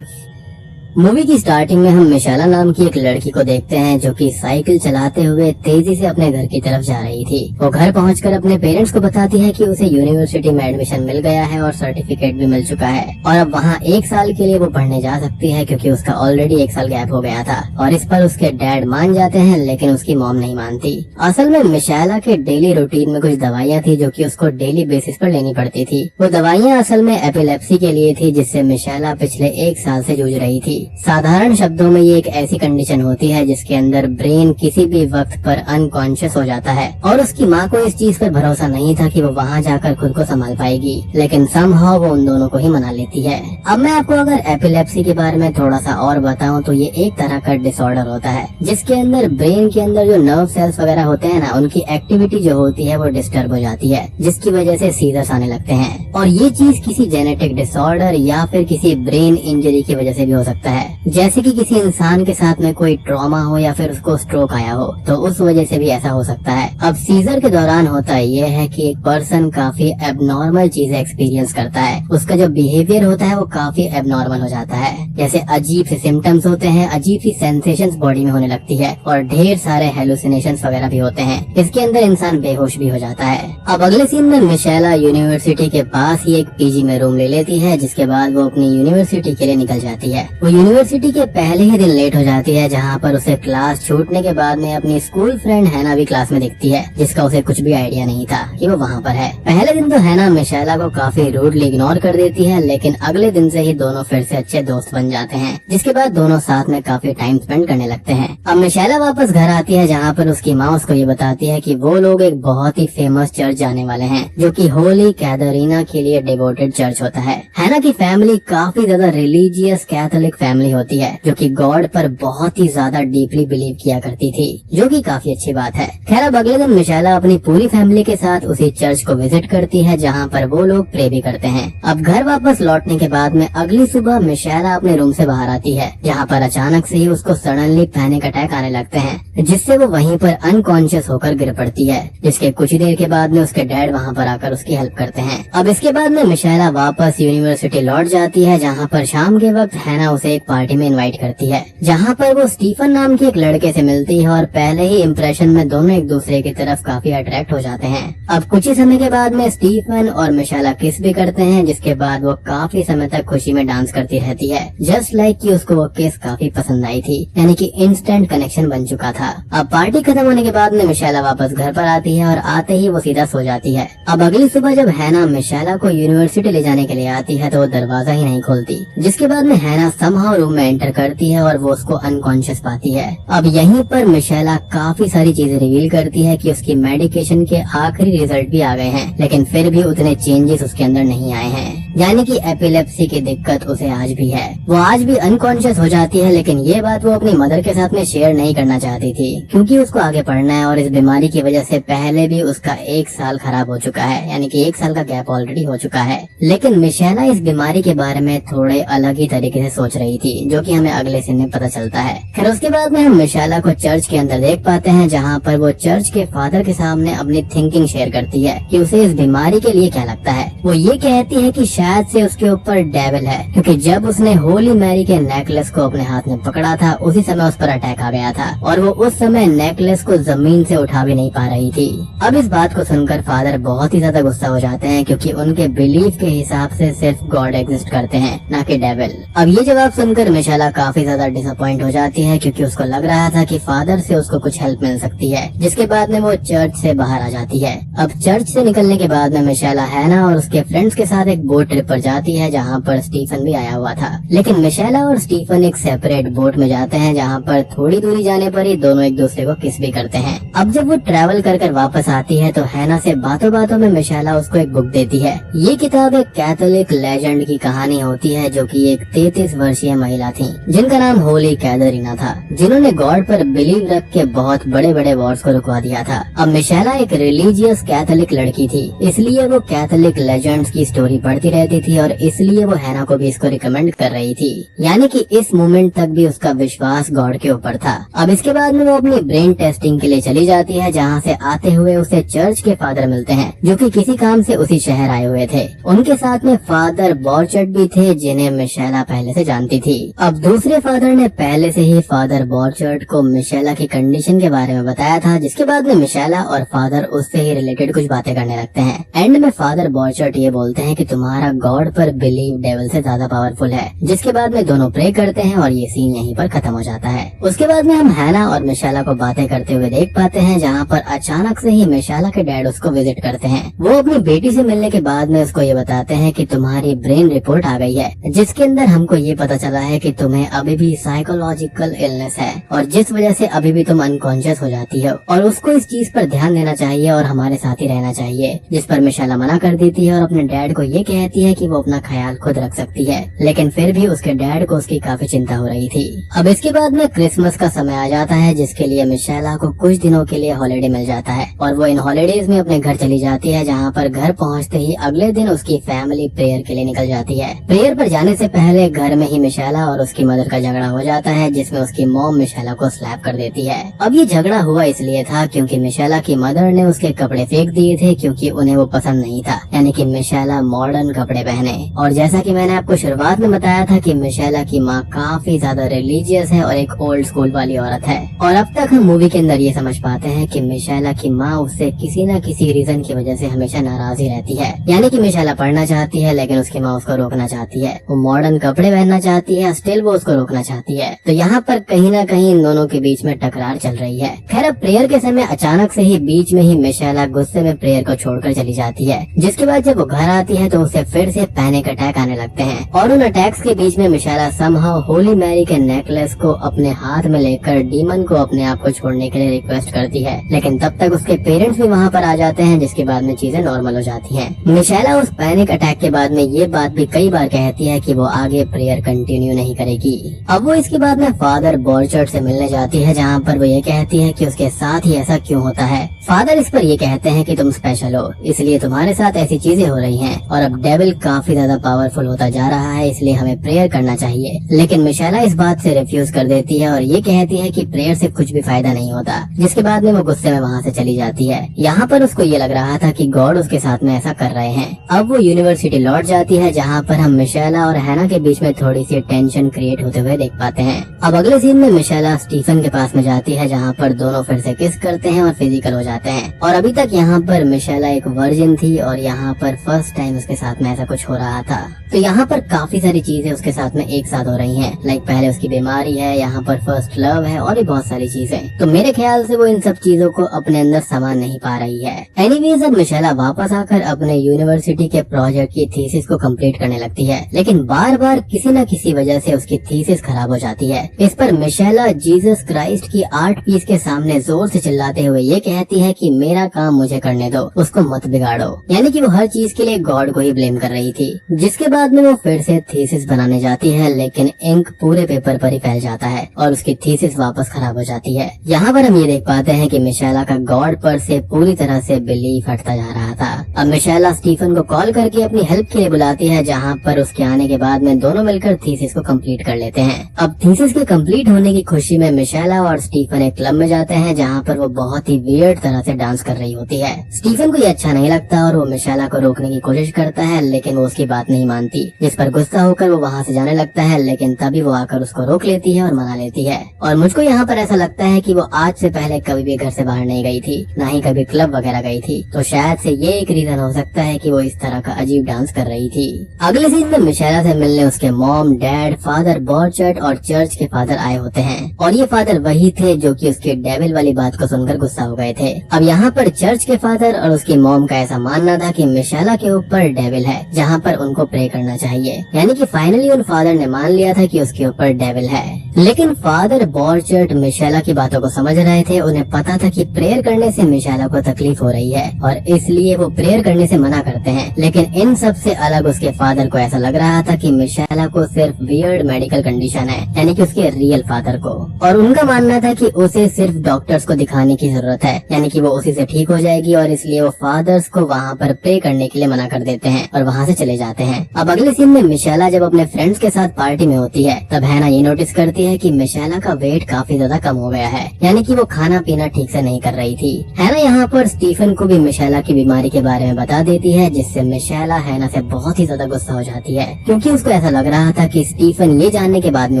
Movie की starting में हम मिशाला नाम की एक लड़की को देखते हैं जो कि साइकिल चलाते हुए तेजी से अपने घर की तरफ जा रही थी। वो घर पहुंचकर अपने पेरेंट्स को बताती है कि उसे यूनिवर्सिटी में एडमिशन मिल गया है और सर्टिफिकेट भी मिल चुका है और अब वहां 1 साल के लिए वो पढ़ने जा सकती है क्योंकि उसका ऑलरेडी 1 साल गैप हो गया था। और इस पर उसके डैड मान जाते हैं लेकिन उसकी मॉम नहीं मानती। असल में मिशाला के डेली रूटीन में कुछ दवाइयाँ थी जो कि उसको डेली बेसिस पर लेनी पड़ती थी। वो दवाइयाँ असल में एपिलेप्सी के लिए थी जिससे मिशाला पिछले 1 साल से जूझ रही थी। साधारण शब्दों में ये एक ऐसी कंडीशन होती है जिसके अंदर ब्रेन किसी भी वक्त पर अनकॉन्शियस हो जाता है और उसकी माँ को इस चीज पर भरोसा नहीं था कि वो वहाँ जाकर खुद को संभाल पाएगी, लेकिन समहाउ वो उन दोनों को ही मना लेती है। अब मैं आपको अगर एपिलेप्सी के बारे में थोड़ा सा और बताऊं तो ये एक तरह का डिसऑर्डर होता है जिसके अंदर ब्रेन के अंदर जो नर्व सेल्स वगैरह होते हैं ना, उनकी एक्टिविटी जो होती है वो डिस्टर्ब हो जाती है जिसकी वजह से सीजर्स आने लगते हैं। और ये चीज किसी जेनेटिक डिसऑर्डर या फिर किसी ब्रेन इंजरी की वजह से भी हो सकता है, जैसे कि किसी इंसान के साथ में कोई ट्रॉमा हो या फिर उसको स्ट्रोक आया हो तो उस वजह से भी ऐसा हो सकता है। अब सीजर के दौरान होता ये है कि एक पर्सन काफी एबनॉर्मल चीजें एक्सपीरियंस करता है, उसका जो बिहेवियर होता है वो काफी एबनॉर्मल हो जाता है। जैसे अजीब से सिम्टम्स होते हैं, अजीब सी सेंसेशंस बॉडी में होने लगती है और ढेर सारे हेलुसिनेशंस वगैरह भी होते हैं। इसके अंदर इंसान बेहोश भी हो जाता है। अब अगले सीन में मिशेला यूनिवर्सिटी के पास ही एक पीजी में रूम ले लेती है जिसके बाद वो अपनी यूनिवर्सिटी के लिए निकल जाती है। वो यूनिवर्सिटी के पहले ही दिन लेट हो जाती है जहाँ पर उसे क्लास छूटने के बाद में अपनी स्कूल फ्रेंड हैना भी क्लास में दिखती है जिसका उसे कुछ भी आइडिया नहीं था कि वो वहाँ पर है। पहले दिन तो हैना मिशेला को काफी रूडली इग्नोर कर देती है लेकिन अगले दिन से ही दोनों फिर से अच्छे दोस्त बन जाते हैं जिसके बाद दोनों साथ में काफी टाइम स्पेंड करने लगते हैं। अब मिशेला वापस घर आती है जहाँ पर उसकी माँ उसको ये बताती है कि वो लोग एक बहुत ही फेमस चर्च जाने वाले हैं जो कि होली कैथरीना के लिए डिवोटेड चर्च होता है। हैना की फैमिली काफी ज्यादा रिलीजियस कैथोलिक फैमिली होती है जो कि गॉड पर बहुत ही ज्यादा डीपली बिलीव किया करती थी, जो कि काफी अच्छी बात है। खैर अब अगले दिन मिशेला अपनी पूरी फैमिली के साथ उसी चर्च को विजिट करती है जहाँ पर वो लोग प्रे भी करते हैं। अब घर वापस लौटने के बाद में अगली सुबह मिशेला अपने रूम से बाहर आती है जहाँ पर अचानक से ही उसको सडनली पैनिक अटैक आने लगते हैं जिससे वो वहीं पर अनकॉन्शियस होकर गिर पड़ती है, जिसके कुछ ही देर के बाद में उसके डैड वहाँ पर आकर उसकी हेल्प करते हैं। अब इसके बाद में मिशेला वापस यूनिवर्सिटी लौट जाती है जहाँ पर शाम के वक्त हैना उसे एक पार्टी में इन्वाइट करती है जहाँ पर वो स्टीफन नाम के एक लड़के से मिलती है और पहले ही इम्प्रेशन में दोनों एक दूसरे की तरफ काफी अट्रैक्ट हो जाते हैं। अब कुछ ही समय के बाद में स्टीफन और मिशेला किस भी करते हैं जिसके बाद वो काफी समय तक खुशी में डांस करती रहती है, जस्ट लाइक कि उसको वो किस काफी पसंद आई थी, यानी कि इंस्टेंट कनेक्शन बन चुका था। अब पार्टी खत्म होने के बाद में मिशेला वापस घर पर आती है और आते ही वो सीधा सो जाती है। अब अगली सुबह जब हैना मिशेला को यूनिवर्सिटी ले जाने के लिए आती है तो वो दरवाजा ही नहीं खोलती, जिसके बाद में हैना समहाउ रूम में एंटर करती है और वो उसको अनकॉन्शियस पाती है। अब यहीं पर मिशेला काफी सारी चीजें रिवील करती है कि उसकी मेडिकेशन के आखिरी रिजल्ट भी आ गए हैं लेकिन फिर भी उतने चेंजेस उसके अंदर नहीं आए हैं, यानी कि एपिलेप्सी की दिक्कत उसे आज भी है। वो आज भी अनकॉन्शियस हो जाती है लेकिन ये बात वो अपनी मदर के साथ में शेयर नहीं करना चाहती थी क्योंकि उसको आगे पढ़ना है और इस बीमारी की वजह से पहले भी उसका 1 साल खराब हो चुका है, यानी कि 1 साल का गैप ऑलरेडी हो चुका है। लेकिन मिशेला इस बीमारी के बारे में थोड़े अलग ही तरीके से सोच रही थी जो कि हमें अगले सीन में पता चलता है। फिर उसके बाद में हम मिशेला को चर्च के अंदर देख पाते हैं जहाँ पर वो चर्च के फादर के सामने अपनी थिंकिंग शेयर करती है कि उसे इस बीमारी के लिए क्या लगता है। वो ये कहती है कि शायद से उसके ऊपर डेविल है क्योंकि जब उसने होली मैरी के नेकलेस को अपने हाथ में पकड़ा था उसी समय उस पर अटैक आ गया था और वो उस समय नेकलेस को जमीन से उठा भी नहीं पा रही थी। अब इस बात को सुनकर फादर बहुत ही ज्यादा गुस्सा हो जाते हैं क्योंकि उनके बिलीफ के हिसाब से सिर्फ गॉड एग्जिस्ट करते हैं, ना कि डेविल। अब ये जवाब सुनकर मिशेला काफी ज्यादा डिसअपॉइंट हो जाती है क्योंकि उसको लग रहा था कि फादर से उसको कुछ हेल्प मिल सकती है, जिसके बाद में वो चर्च से बाहर आ जाती है। अब चर्च से निकलने के बाद में मिशेला हैना और उसके फ्रेंड्स के साथ एक बोट ट्रिप पर जाती है जहाँ पर स्टीफन भी आया हुआ था, लेकिन मिशेला और स्टीफन एक सेपरेट बोट में जाते हैं जहाँ पर थोड़ी दूरी जाने पर ही दोनों एक दूसरे को किस भी करते हैं। अब जब वो ट्रैवल कर वापस आती है तो हैना से बातों बातों में मिशेला उसको एक बुक देती है। ये किताब एक कैथोलिक लेजेंड की कहानी होती है जो कि एक 33 वर्षीय महिला थी जिनका नाम होली कैथरीना था, जिन्होंने गॉड पर बिलीव रख के बहुत बड़े बड़े वॉर्स को रुकवा दिया था। अब मिशेला एक रिलीजियस कैथोलिक लड़की थी, इसलिए वो कैथोलिक लेजेंड्स की स्टोरी पढ़ती रहती थी और इसलिए वो हैना को भी इसको रिकमेंड कर रही थी, यानी कि इस मोमेंट तक भी उसका विश्वास गॉड के ऊपर था। अब इसके बाद में वो अपनी ब्रेन टेस्टिंग के लिए चली जाती है जहाँ से आते हुए उसे चर्च के फादर मिलते हैं जो कि किसी काम से उसी शहर आए हुए थे। उनके साथ में फादर बॉर्चर्ड भी थे जिन्हें मिशेला पहले से जानती थी। अब दूसरे फादर ने पहले से ही फादर बॉर्चर्ड को मिशेला की कंडीशन के बारे में बताया था, जिसके बाद में मिशेला और फादर उससे ही रिलेटेड कुछ बातें करने लगते हैं। एंड में फादर बॉर्चर्ड ये बोलते हैं कि तुम्हारा गॉड पर बिलीव डेविल से ज्यादा पावरफुल है, जिसके बाद में दोनों प्रे करते हैं और ये सीन यहीं पर खत्म हो जाता है। उसके बाद में हम हैना और मिशेला को बातें करते हुए देख पाते हैं, जहाँ पर अचानक से ही मिशेला के डैड उसको विजिट करते हैं। वो अपनी बेटी से मिलने के बाद में उसको ये बताते हैं कि तुम्हारी ब्रेन रिपोर्ट आ गई है, जिसके अंदर हमको ये पता चला है कि तुम्हें अभी भी साइकोलॉजिकल इलनेस है और जिस वजह से अभी भी तुम अनकॉन्शियस हो जाती हो और उसको इस चीज पर ध्यान देना चाहिए और हमारे साथ ही रहना चाहिए। जिस पर मिशेला मना कर देती है और अपने डैड को ये कहती है कि वो अपना ख्याल खुद रख सकती है, लेकिन फिर भी उसके डैड को उसकी काफी चिंता हो रही थी। अब इसके बाद में क्रिसमस का समय आ जाता है, जिसके लिए मिशेला को कुछ दिनों के लिए हॉलिडे मिल जाता है और वो इन हॉलीडेज में अपने घर चली जाती है, जहाँ पर घर पहुँचते ही अगले दिन उसकी फैमिली प्रेयर के लिए निकल जाती है। प्रेयर पर जाने से पहले घर में ही मिशेला और उसकी मदर का झगड़ा हो जाता है, जिसमें उसकी मॉम मिशेला को स्लैप कर देती है। अब ये झगड़ा हुआ इसलिए था क्योंकि मिशेला की मदर ने उसके कपड़े फेंक दिए थे, क्योंकि उन्हें वो पसंद नहीं था, यानी कि मिशेला मॉडर्न कपड़े पहने। और जैसा कि मैंने आपको शुरुआत में बताया था कि मिशेला की माँ काफी ज्यादा रिलीजियस है और एक ओल्ड स्कूल वाली औरत है। और अब तक हम मूवी के अंदर ये समझ पाते हैं कि मिशेला की माँ उससे किसी न किसी रीजन की वजह से हमेशा नाराज ही रहती है, यानी कि मिशेला पढ़ना चाहती है लेकिन उसकी माँ उसको रोकना चाहती है। वो मॉडर्न कपड़े पहनना चाहती है, स्टिल वो उसको रोकना चाहती है। तो यहाँ पर कहीं न कहीं इन दोनों के बीच में टकरार चल रही है। खैर अब प्रेयर के समय अचानक से ही बीच में ही मिशेला गुस्से में प्रेयर को छोड़कर चली जाती है, जिसके बाद जब वो घर आती है तो उसे फिर से पैनिक अटैक आने लगते हैं। और उन अटैक्स के बीच में मिशेला समहाउ होली मैरी के नेकलेस को अपने हाथ में लेकर डीमन को अपने आप को छोड़ने के लिए रिक्वेस्ट करती है, लेकिन तब तक उसके पेरेंट्स भी वहाँ पर आ जाते हैं, जिसके बाद में चीजें नॉर्मल हो जाती हैं। मिशेला उस पैनिक अटैक के बाद में ये बात भी कई बार कहती है कि वो आगे प्रेयर कंटिन्यू नहीं करेगी। अब वो इसके बाद में फादर बॉर्चर्ड से मिलने जाती है, जहाँ पर वो ये कहती है कि उसके साथ ही ऐसा क्यों होता है। फादर इस पर ये कहते हैं कि तुम स्पेशल हो, इसलिए तुम्हारे साथ ऐसी चीजें हो रही हैं और अब डेविल काफी ज्यादा पावरफुल होता जा रहा है, इसलिए हमें प्रेयर करना चाहिए। लेकिन मिशेला इस बात से रिफ्यूज कर देती है और ये कहती है कि प्रेयर से कुछ भी फायदा नहीं होता, जिसके बाद में वो गुस्से में वहाँ से चली जाती है। यहाँ पर उसको ये लग रहा था कि गॉड उसके साथ में ऐसा कर रहे हैं। अब वो यूनिवर्सिटी लौट जाती है, जहाँ पर हम मिशेला और हैना के बीच में थोड़ी सी टेंशन क्रिएट होते हुए देख पाते हैं। अब अगले सीन में मिशेला स्टीफन के पास में जाती है, जहाँ पर दोनों फिर से किस करते हैं और फिजिकल हो जाते हैं। और अभी तक यहाँ पर मिशेला एक वर्जिन थी और यहाँ पर फर्स्ट टाइम उसके साथ में ऐसा कुछ हो रहा था। तो यहाँ पर काफी सारी चीजें उसके साथ में एक साथ हो रही हैं, लाइक पहले उसकी बीमारी है, यहाँ पर फर्स्ट लव है और भी बहुत सारी चीजें। तो मेरे ख्याल से वो इन सब चीजों को अपने अंदर समा नहीं पा रही है। एनीवेज अब मिशेला वापस आकर अपने यूनिवर्सिटी के प्रोजेक्ट की थीसिस को कंप्लीट करने लगती है, लेकिन बार बार किसी न किसी वजह से उसकी थीसिस खराब हो जाती है। इस पर मिशेला जीसस क्राइस्ट की आर्ट पीस के सामने जोर से चिल्लाते हुए ये कहती है कि मेरा काम मुझे करने दो, उसको मत बिगाड़ो। यानी कि वो हर चीज के लिए गॉड को ही ब्लेम कर रही थी। जिसके बाद में वो फिर से थीसिस बनाने जाती है, लेकिन इंक पूरे पेपर पर ही फैल जाता है और उसकी थीसिस वापस खराब हो जाती है। यहाँ पर हम ये देख पाते हैं कि मिशेला का गॉड पर से पूरी तरह से बिलीफ हटता जा रहा था। अब मिशेला स्टीफन को कॉल करके अपनी हेल्प के लिए बुलाती है, जहाँ पर उसके आने के बाद में दोनों मिलकर थीसिस को कंप्लीट कर लेते हैं। अब थीसिस के कंप्लीट होने की खुशी में मिशेला और स्टीफन एक क्लब में जाते हैं, जहाँ पर वो बहुत ही वियर्ड तरह से डांस कर रही होती है। स्टीफन को ये अच्छा नहीं लगता और वो मिशेला को रोकने की कोशिश करता है, लेकिन वो उसकी बात नहीं मानती, जिस पर गुस्सा होकर वो वहाँ से जाने लगता है। लेकिन तभी वो आकर उसको रोक लेती है और मना लेती है। और मुझको यहाँ पर ऐसा लगता है कि वो आज से पहले कभी भी घर से बाहर नहीं गई थी, ना ही कभी क्लब वगैरह गई थी। तो शायद से ये एक रीजन हो सकता है कि वो इस तरह का अजीब डांस कर रही थी। अगले सीन में मिशेला से मिलने उसके मॉम, डैड, फादर बॉर्चर्ड और चर्च के फादर आए होते हैं। और ये फादर वही थे जो कि उसके डेविल वाली बात को सुनकर गुस्सा हो गए थे। अब यहाँ पर चर्च के फादर और उसकी मॉम का ऐसा मानना था कि मिशेला के ऊपर डेविल है, जहाँ पर उनको प्रे करना चाहिए। यानी कि फाइनली उन फादर ने मान लिया था कि उसके ऊपर डेविल है। लेकिन फादर बॉर्चर्ड मिशेला की बातों को समझ रहे थे। उन्हें पता था कि प्रेयर करने से मिशेला को तकलीफ हो रही है और इसलिए वो प्रेयर करने से मना करते हैं। लेकिन इन सब से अलग उसके फादर को ऐसा लग रहा था कि मिशेला को सिर्फ वियर्ड मेडिकल कंडीशन है, यानी कि उसके रियल फादर को। और उनका मानना था कि उसे सिर्फ डॉक्टर्स को दिखाने की जरूरत है, यानी कि वो उसी से ठीक हो जाएगी। और इसलिए वो फादर्स को वहाँ पर प्रे करने के लिए मना कर देते हैं और वहाँ से चले जाते हैं। अब अगले सीन में मिशेला जब अपने फ्रेंड्स के साथ पार्टी में होती है, तब हैना ये नोटिस करती है कि मिशेला का वेट काफी ज्यादा कम हो गया है, यानी कि वो खाना पीना ठीक से नहीं कर रही थी। हैना यहाँ पर स्टीफन को भी मिशेला की बीमारी के बारे में बता देती है, जिससे मिशेला हैना से बहुत ही ज्यादा गुस्सा हो जाती है, क्योंकि उसको ऐसा लग रहा था कि स्टीफन ये जानने के बाद में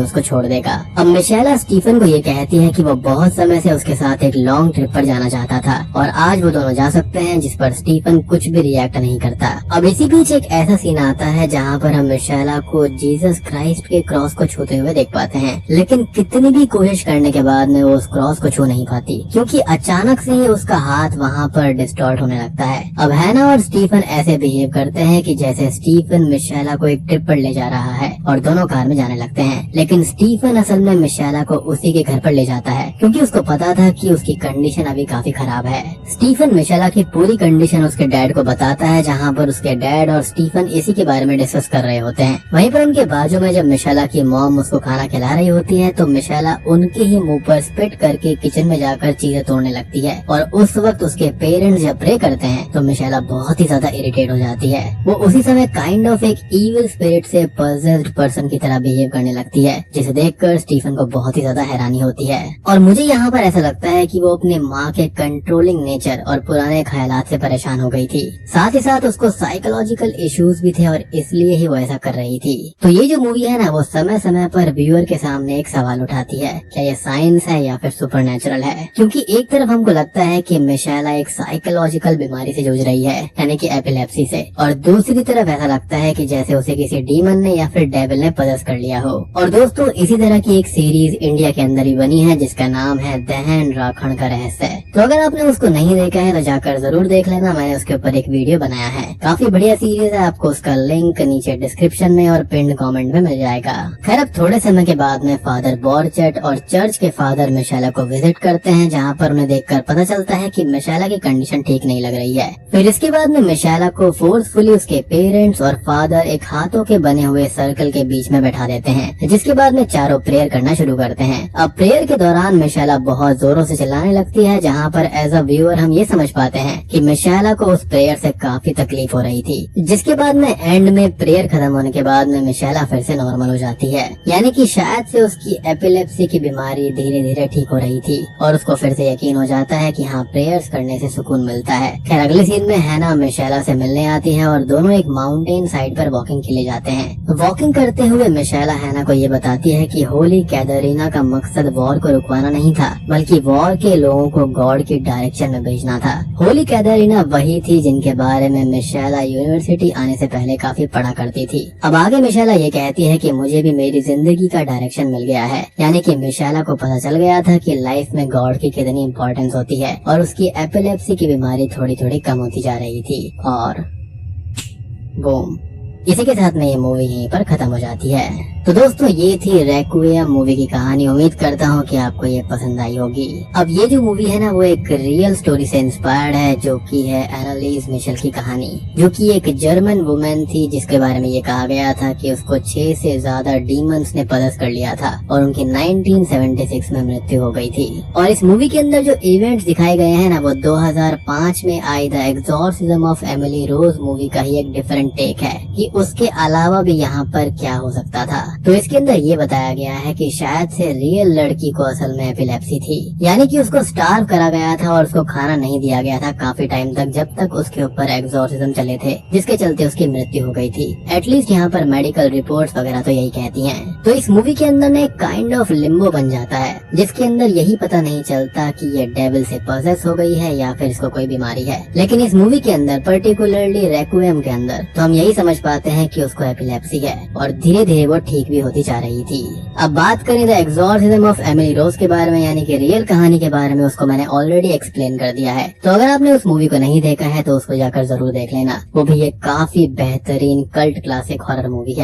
उसको छोड़ देगा। अब मिशेला स्टीफन को ये कहती है कि वो बहुत समय से उसके साथ एक लॉन्ग ट्रिप पर जाना चाहता था और आज वो दोनों जा सकते हैं, जिस पर स्टीफन कुछ भी रिएक्ट नहीं करता। अब इसी बीच एक ऐसा सीन आता है जहाँ पर हम मिशेला को जीसस क्राइस्ट के क्रॉस को छूते हुए देख पाते हैं, लेकिन कितनी भी कोशिश करने के बाद में वो उस क्रॉस को छू नहीं पाती, क्योंकि अचानक से ही उसका हाथ वहाँ पर डिस्टॉर्ट होने लगता है। अब हैना और स्टीफन ऐसे बिहेव करते हैं कि जैसे स्टीफन मिशेला को एक ट्रिप पर ले जा रहा है और दोनों कार में जाने लगते हैं, लेकिन स्टीफन असल में मिशेला को उसी के घर पर ले जाता है, क्योंकि उसको पता था कि उसकी कंडीशन अभी काफी खराब है। स्टीफन मिशेला की पूरी कंडीशन उसके डैड को बताता है, जहाँ पर उसके डैड और स्टीफन इसी के बारे में डिस्कस कर रहे होते हैं। वहीं पर उनके बाजू में जब मिशेला की मॉम उसको खाना खिला रही होती है तो मिशेला उनके ही मुंह पर स्पिट करके किचन में जाकर चीजें तोड़ने लगती है, और उस वक्त उसके पेरेंट्स जब प्रे करते हैं तो मिशेला बहुत ही ज्यादा इरिटेट हो जाती है। वो उसी समय काइंड ऑफ एक इविल स्पिरिट से पजेस्ड पर्सन की तरह बिहेव करने लगती है, जिसे देखकर स्टीफन को बहुत ही ज्यादा हैरानी होती है। और मुझे यहाँ पर ऐसा लगता है कि वो अपने माँ के कंट्रोलिंग नेचर और पुराने ख्यालात से परेशान हो गई थी। साथ ही साथ उसको साइकोलॉजिकल इश्यूज भी थे और इसलिए ही वो ऐसा कर रही थी। तो ये जो मूवी है ना, वो समय समय पर व्यूअर के सामने एक सवाल उठाती है, क्या ये साइंस है या फिर सुपरनैचुरल है? क्योंकि एक तरफ हमको लगता है कि मिशेला एक साइकोलॉजिकल बीमारी से जूझ रही है, यानी कि एपिलेप्सी से, और दूसरी तरफ ऐसा लगता है कि जैसे उसे किसी डीमन ने या फिर डेविल ने पजेस कर लिया हो। और दोस्तों, इसी तरह की एक सीरीज इंडिया के अंदर ही बनी है जिसका नाम है दहन राखण का रहस्य। तो अगर आपने उसको नहीं देखा है तो जाकर जरूर देख लेना, मैंने उसके ऊपर एक वीडियो बनाया है। काफी बढ़िया सीरीज है, आपको उसका लिंक नीचे डिस्क्रिप्शन में और पिन कमेंट में मिल जाएगा। खैर, अब थोड़े समय के बाद में फादर बॉर्चेट और चर्च के फादर मिशेला को विजिट करते हैं, जहाँ पर उन्हें देखकर पता चलता है कि मिशेला की कंडीशन ठीक नहीं लग रही है। फिर इसके बाद में मिशेला को फोर्सफुली उसके पेरेंट्स और फादर एक हाथों के बने हुए सर्कल के बीच में बैठा देते हैं, जिसके बाद में चारों प्रेयर करना शुरू करते हैं। अब प्रेयर के दौरान मिशेला बहुत जोरों से चिल्लाने लगती है, जहाँ पर एज अ व्यूअर हम ये समझ पाते हैं कि मिशेला को उस प्रेयर से काफी तकलीफ हो रही थी। जिसके बाद में एंड में प्रेयर खत्म होने के बाद में मिशेला फिर से नॉर्मल हो जाती है, यानी कि शायद से उसकी एपिलेप्सी की बीमारी धीरे धीरे ठीक हो रही थी और उसको फिर से यकीन हो जाता है कि हाँ, प्रेयर्स करने से सुकून मिलता है। खैर, अगले सीन में हैना मिशेला से मिलने आती है और दोनों एक माउंटेन साइड पर वॉकिंग के लिए जाते हैं। वॉकिंग करते हुए मिशेला हैना को ये बताती है कि होली कैथरीना का मकसद वॉर को रुकवाना नहीं था, बल्कि वॉर के लोगों को गॉड की डायरेक्शन में भेजना था। होली कैथरीना वही थी जिनके बारे में मिशेला यूनिवर्सिटी आने से पहले काफी पढ़ा करती थी। अब आगे मिशेला ये कहती है कि मुझे भी मेरी जिंदगी का डायरेक्शन मिल गया है, यानी कि मिशेला को पता चल गया था कि लाइफ में गॉड की कितनी इम्पोर्टेंस होती है, और उसकी एपिलेप्सी की बीमारी थोड़ी थोड़ी कम होती जा रही थी। और बूम, इसी के साथ में ये मूवी यहीं पर खत्म हो जाती है। तो दोस्तों, ये थी रेक्विएम मूवी की कहानी। उम्मीद करता हूँ कि आपको ये पसंद आई होगी। अब ये जो मूवी है ना, वो एक रियल स्टोरी से इंस्पायर्ड है, जो कि है एनालिस मिशेल की कहानी, जो कि एक जर्मन वुमेन थी जिसके बारे में ये कहा गया था कि उसको 6 से ज्यादा डीमंस ने पजेस कर लिया था और उनकी 1976 में मृत्यु हो गई थी। और इस मूवी के अंदर जो इवेंट्स दिखाए गए हैं ना, वो 2005 में आई the exorcism of Emily Rose movie का ही एक डिफरेंट टेक है कि उसके अलावा भी यहाँ पर क्या हो सकता था। तो इसके अंदर ये बताया गया है कि शायद से रियल लड़की को असल में एपिलेप्सी थी, यानी कि उसको स्टार्व करा गया था और उसको खाना नहीं दिया गया था काफी टाइम तक, जब तक उसके ऊपर एक्सॉर्सिज्म चले थे, जिसके चलते उसकी मृत्यु हो गई थी। एटलीस्ट यहाँ पर मेडिकल रिपोर्ट्स वगैरह तो यही कहती हैं। तो इस मूवी के अंदर एक काइंड ऑफ लिम्बो बन जाता है, जिसके अंदर यही पता नहीं चलता कि ये डेविल से पजेस हो गई है या फिर इसको कोई बीमारी है। लेकिन इस मूवी के अंदर, पर्टिकुलरली रेक्विएम के अंदर, तो हम यही समझ पाते हैं कि उसको एपिलेप्सी है और धीरे धीरे वो ठीक भी होती जा रही थी। अब बात करें द एक्सॉर्सिज्म ऑफ एमिली रोज के बारे में, यानी कि रियल कहानी के बारे में, उसको मैंने ऑलरेडी एक्सप्लेन कर दिया है। तो अगर आपने उस मूवी को नहीं देखा है तो उसको जाकर जरूर देख लेना। वो भी एक काफी बेहतरीन कल्ट क्लासिक हॉरर मूवी है।